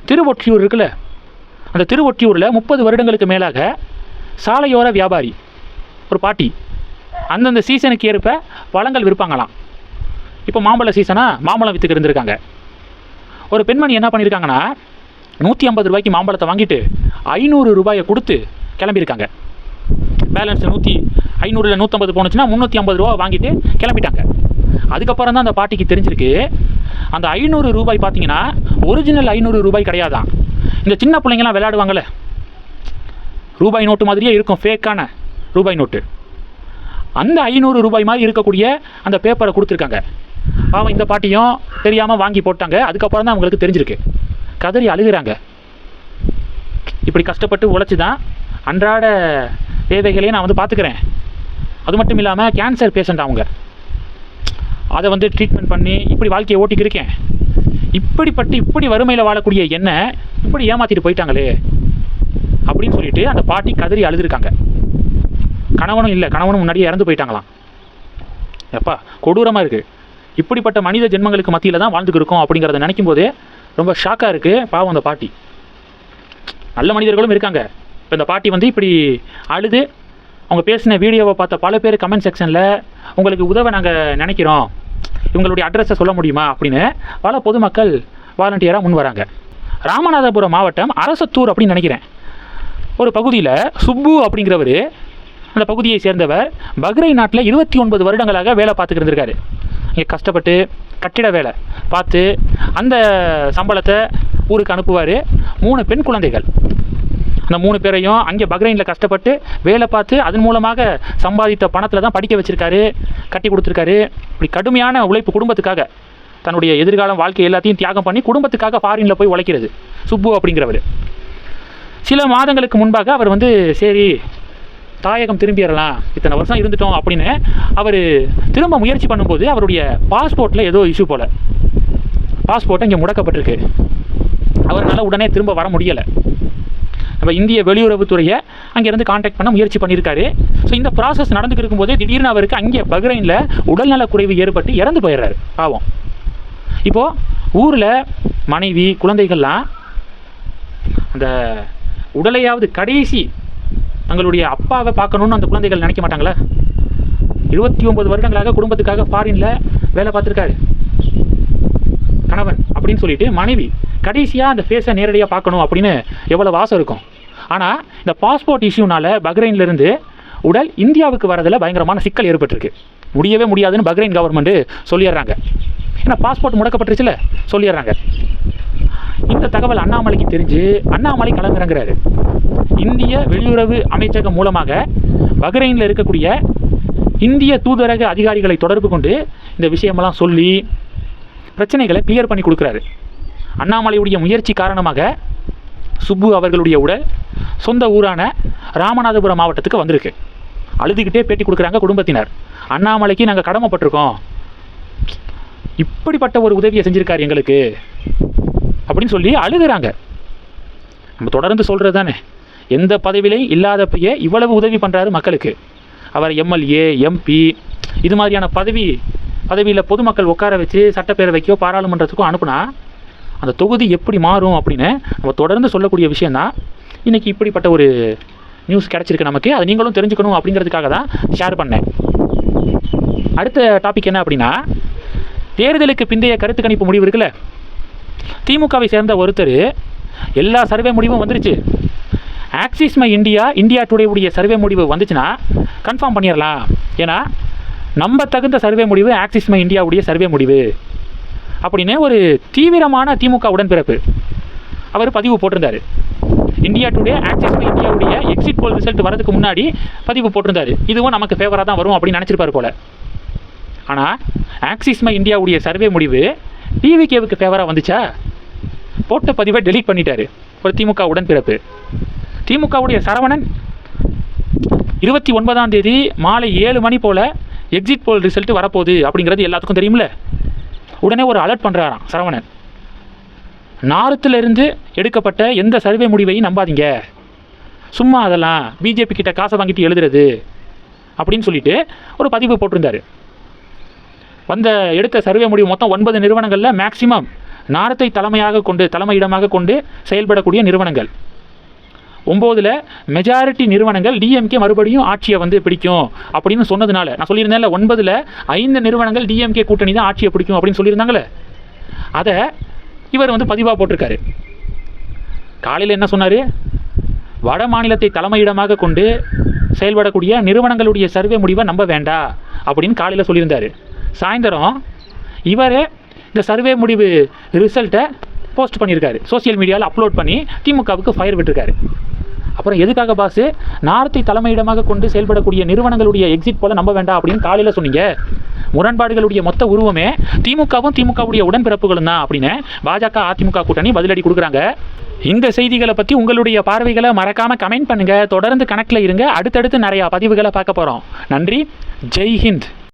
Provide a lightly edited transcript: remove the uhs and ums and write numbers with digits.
திருவொற்றியூர் இருக்குல்ல, அந்த திருவொற்றியூரில் 30 வருடங்களுக்கு மேலாக சாலையோர வியாபாரி ஒரு பாட்டி அந்தந்த சீசனுக்கு ஏற்ப பழங்கள் விற்பாங்களாம். இப்போ மாம்பழ சீசனாக மாம்பழம் விற்றுக்கு இருந்திருக்காங்க. ஒரு பெண்மணி என்ன பண்ணியிருக்காங்கன்னா 150 ரூபாய்க்கு மாம்பழத்தை வாங்கிட்டு 500 ரூபாயை கொடுத்து கிளம்பியிருக்காங்க. பேலன்ஸ் 500ல் 150 போனுச்சுன்னா 350 ரூபா வாங்கிட்டு கிளம்பிட்டாங்க. அதுக்கப்புறம் தான் அந்த பாட்டிக்கு தெரிஞ்சிருக்கு, அந்த 500 ரூபாய் பார்த்தீங்கன்னா ஒரிஜினல் 500 ரூபாய் கிடையாதான். இந்த சின்ன பிள்ளைங்களாம் விளையாடுவாங்கள்ல, ரூபாய் நோட்டு மாதிரியே இருக்கும், ஃபேக்கான ரூபாய் நோட்டு, அந்த 500 ரூபாய் மாதிரி இருக்கக்கூடிய அந்த பேப்பரை கொடுத்துருக்காங்க. அவன் இந்த பாட்டியும் தெரியாமல் வாங்கி போட்டாங்க. அதுக்கப்புறம் தான் அவங்களுக்கு தெரிஞ்சிருக்கு. கதறி அழுகிறாங்க. இப்படி கஷ்டப்பட்டு உழைச்சி தான் அன்றாட தேவைகளையும் நான் பார்த்துக்கிறேன். அது மட்டும் இல்லாமல் கேன்சர் பேஷண்ட் அவங்க, அதை ட்ரீட்மெண்ட் பண்ணி இப்படி வாழ்க்கையை ஓட்டிக்கிருக்கேன். இப்படி வறுமையில் வாழக்கூடிய என்ன இப்படி ஏமாற்றிட்டு போயிட்டாங்களே அப்படின்னு சொல்லிட்டு அந்த பாட்டி கதறி அழுதுருக்காங்க. கணவனும் இல்லை, கணவனும் முன்னாடியே இறந்து போயிட்டாங்களாம். எப்பா கொடூரமாக இருக்குது. இப்படிப்பட்ட மனித ஜென்மங்களுக்கு மத்தியில் தான் வாழ்ந்துக்கு இருக்கோம் அப்படிங்கிறத நினைக்கும் போதே ரொம்ப ஷாக்காக இருக்குது. பாவம் அந்த பாட்டி. நல்ல மனிதர்களும் இருக்காங்க. இப்போ இந்த பாட்டி இப்படி அழுது அவங்க பேசின வீடியோவை பார்த்த பல பேர் கமெண்ட் செக்ஷனில் உங்களுக்கு உதவ நாங்கள் நினைக்கிறோம், இவங்களுடைய அட்ரஸை சொல்ல முடியுமா அப்படின்னு பல பொதுமக்கள் வாலண்டியராக முன் வராங்க. ராமநாதபுரம் மாவட்டம் அரசத்தூர் அப்படின்னு நினைக்கிறேன் ஒரு பகுதியில் சுப்பு அப்படிங்கிறவர், அந்த பகுதியை சேர்ந்தவர், பஹ்ரைன் நாட்டில் 29 வருடங்களாக வேலை பார்த்துக்கிட்டு இருந்திருக்காரு. இங்கே கஷ்டப்பட்டு கட்டிட வேலை பார்த்து அந்த சம்பளத்தை ஊருக்கு அனுப்புவார். 3 பெண் குழந்தைகள். அந்த 3 பேரையும் அங்கே பஹ்ரைனில் கஷ்டப்பட்டு வேலை பார்த்து அதன் மூலமாக சம்பாதித்த பணத்தில் தான் படிக்க வச்சுருக்காரு, கட்டி கொடுத்துருக்காரு. இப்படி கடுமையான உழைப்பு குடும்பத்துக்காக, தன்னுடைய எதிர்காலம் வாழ்க்கை எல்லாத்தையும் தியாகம் பண்ணி குடும்பத்துக்காக ஃபாரினில் போய் உழைக்கிறது சுப்பு அப்படிங்கிறவர். சில மாதங்களுக்கு முன்பாக அவர் சரி தாயகம் திரும்பிடலாம், இத்தனை வருஷம் இருந்துட்டோம் அப்படின்னு அவர் திரும்ப முயற்சி பண்ணும்போது அவருடைய பாஸ்போர்ட்டில் ஏதோ இஷ்யூ போல் பாஸ்போர்ட்டை இங்கே முடக்கப்பட்டிருக்கு. அவரால் உடனே திரும்ப வர முடியலை. நம்ம இந்திய வெளியுறவுத்துறையை அங்கேருந்து கான்டாக்ட் பண்ண முயற்சி பண்ணியிருக்காரு. ஸோ இந்த ப்ராசஸ் நடந்துக்கிட்டு இருக்கும்போதே திடீர்னு அவருக்கு அங்கே பஹ்ரைனில் உடல்நலக்குறைவு ஏற்பட்டு இறந்து போயிடுறாரு பாவம். இப்போது ஊரில் மனைவி குழந்தைகள்லாம் அந்த உடலையாவது கடைசி தங்களுடைய அப்பாவை பார்க்கணுன்னு அந்த குழந்தைகள் நினைக்க மாட்டாங்களா? 29 வருடங்களாக குடும்பத்துக்காக ஃபாரினில் வேலை பார்த்துருக்காரு கணவன் அப்படின்னு சொல்லிட்டு மனைவி கடைசியாக அந்த ஃபேஸை நேரடியாக பார்க்கணும் அப்படின்னு எவ்வளோ வாசம் இருக்கும். ஆனால் இந்த பாஸ்போர்ட் இஷ்யூனால் பஹ்ரைன்லேருந்து உடல் இந்தியாவுக்கு வரதில் பயங்கரமான சிக்கல் ஏற்பட்டிருக்கு. முடியவே முடியாதுன்னு பஹ்ரைன் கவர்மெண்ட்டு சொல்லிடுறாங்க. ஏன்னா பாஸ்போர்ட் முடக்கப்பட்டுருச்சுல, சொல்லிடுறாங்க. இந்த தகவல் அண்ணாமலைக்கு தெரிஞ்சு அண்ணாமலை களமிறங்குறாரு. இந்திய வெளியுறவு அமைச்சகம் மூலமாக பஹ்ரைனில் இருக்கக்கூடிய இந்திய தூதரக அதிகாரிகளை தொடர்பு கொண்டு இந்த விஷயமெல்லாம் சொல்லி பிரச்சனைகளை கிளியர் பண்ணி கொடுக்குறாரு. அண்ணாமலையுடைய முயற்சி காரணமாக சுப்பு அவர்களுடைய உடல் சொந்த ஊரான ராமநாதபுரம் மாவட்டத்துக்கு வந்திருக்கு. அழுதுகிட்டே பேட்டி கொடுக்குறாங்க குடும்பத்தினர். அண்ணாமலைக்கு நாங்கள் கடமைப்பட்டிருக்கோம், இப்படிப்பட்ட ஒரு உதவியை செஞ்சுருக்காரு எங்களுக்கு அப்படின்னு சொல்லி அழுகுறாங்க. நம்ம தொடர்ந்து சொல்கிறது தானே, எந்த பதவியிலையும் இல்லாதப்பையே இவ்வளவு உதவி பண்ணுறாரு மக்களுக்கு. அவர் எம்எல்ஏ எம்பி இது மாதிரியான பதவியில் பொதுமக்கள் உட்கார வச்சு சட்டப்பேரவைக்கோ பாராளுமன்றத்துக்கோ அனுப்புனா அந்த தொகுதி எப்படி மாறும் அப்படின்னு நம்ம தொடர்ந்து சொல்லக்கூடிய விஷயந்தான். இன்றைக்கி இப்படிப்பட்ட ஒரு நியூஸ் கிடச்சிருக்கு நமக்கு. அதை நீங்களும் தெரிஞ்சுக்கணும் அப்படிங்கிறதுக்காக தான் ஷேர் பண்ணேன். அடுத்த டாபிக் என்ன அப்படின்னா, தேர்தலுக்கு பிந்தைய கருத்து கணிப்பு முடிவு இருக்குல்ல, திமுகவை சேர்ந்த ஒருத்தர் எல்லா சர்வே முடிவும் வந்துருச்சு, ஆக்சிஸ் மை இந்தியா டுடே உடைய சர்வே முடிவு வந்துச்சுன்னா கன்ஃபார்ம் பண்ணிடலாம், ஏன்னா நம்ப தகுந்த சர்வே முடிவு ஆக்சிஸ் மை இந்தியாவுடைய சர்வே முடிவு அப்படின்னு ஒரு தீவிரமான திமுக உடன்பிறப்பு அவர் பதிவு போட்டிருந்தார். இந்தியா டுடே ஆக்சிஸ் மை இந்தியாவுடைய எக்ஸிட் போல் ரிசல்ட் வரதுக்கு முன்னாடி பதிவு போட்டிருந்தார். இதுவும் நமக்கு ஃபேவராக தான் வரும் அப்படின்னு நினச்சிருப்பார் போல். ஆனால் ஆக்சிஸ் மை இந்தியாவுடைய சர்வே முடிவு டிவிகேவுக்கு ஃபேவராக வந்துச்சா? போட்ட பதிவை டெலீட் பண்ணிட்டார் ஒரு திமுக உடன்பிறப்பு. திமுகவுடைய சரவணன் 29ஆம் தேதி மாலை 7 மணி போல் எக்ஸிட் போல் ரிசல்ட் வரப்போகுது அப்படிங்கிறது எல்லாத்துக்கும் தெரியுமில்ல. உடனே ஒரு அலர்ட் பண்ணுறாராம் சரவணன், நார்த்திலிருந்து எடுக்கப்பட்ட எந்த சர்வே முடிவையும் நம்பாதீங்க, சும்மா அதெல்லாம் பிஜேபி கிட்ட காசை வாங்கிட்டு எழுதுறது அப்படின்னு சொல்லிட்டு ஒரு பதிவு போட்டிருந்தார். எடுத்த சர்வே முடிவு மொத்தம் 9 நிறுவனங்களில் மேக்ஸிமம் நாரத்தை தலைமையிடமாக கொண்டு செயல்படக்கூடிய நிறுவனங்கள். 9 மெஜாரிட்டி நிறுவனங்கள் டிஎம்கே மறுபடியும் ஆட்சியை பிடிக்கும் அப்படின்னு சொன்னதுனால, நான் சொல்லியிருந்தேன்ல 9 5 நிறுவனங்கள் டிஎம்கே கூட்டணி தான் ஆட்சியை பிடிக்கும் அப்படின்னு சொல்லியிருந்தாங்களே, அதை இவர் பதிவாக போட்டிருக்காரு. காலையில் என்ன சொன்னார்? வட மாநிலத்தை தலைமையிடமாக கொண்டு செயல்படக்கூடிய நிறுவனங்களுடைய சர்வே முடிவை நம்ப வேண்டாம் அப்படின்னு காலையில் சொல்லியிருந்தார். சாயந்தரம் இவர் இந்த சர்வே முடிவு ரிசல்ட்டை போஸ்ட் பண்ணியிருக்காரு, சோசியல் மீடியாவில் அப்லோட் பண்ணி திமுகவுக்கு ஃபயர் விட்டுருக்காரு. அப்புறம் எதுக்காக பாஸ் நார்த்தை தலைமையிடமாக கொண்டு செயல்படக்கூடிய நிறுவனங்களுடைய எக்ஸிட் போல நம்ப வேண்டாம் அப்படின்னு காலையில் சொன்னீங்க? முரண்பாடுகளுடைய மொத்த உருவமே திமுகவும் திமுகவுடைய உடன்பிறப்புகளும் தான் அப்படின்னு பாஜக அதிமுக கூட்டணி பதிலடி கொடுக்குறாங்க. இந்த செய்திகளை பற்றி உங்களுடைய பார்வைகளை மறக்காமல் கமெண்ட் பண்ணுங்கள். தொடர்ந்து கணக்கில் இருங்க. அடுத்தடுத்து நிறையா பதிவுகளை பார்க்க போகிறோம். நன்றி. ஜெய் ஹிந்த்.